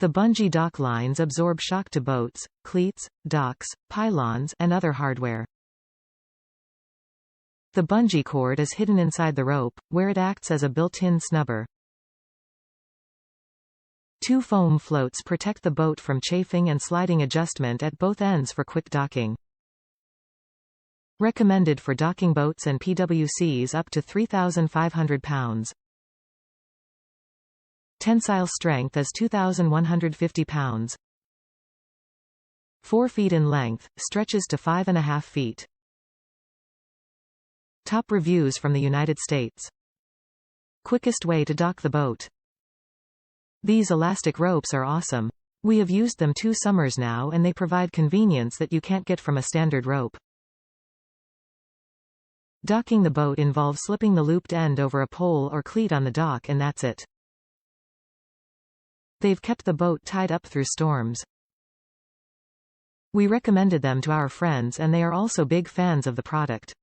The Bungee Dock Lines absorb shock to boats, cleats, docks, pylons, and other hardware. The bungee cord is hidden inside the rope, where it acts as a built-in snubber. Two foam floats protect the boat from chafing and sliding adjustment at both ends for quick docking. Recommended for docking boats and PWCs up to 3,500 pounds. Tensile strength is 2,150 pounds. 4 feet in length, stretches to 5.5 feet. Top reviews from the United States. Quickest way to dock the boat. These elastic ropes are awesome. We have used them 2 summers now and they provide convenience that you can't get from a standard rope. Docking the boat involves slipping the looped end over a pole or cleat on the dock and that's it. They've kept the boat tied up through storms. We recommended them to our friends and they are also big fans of the product.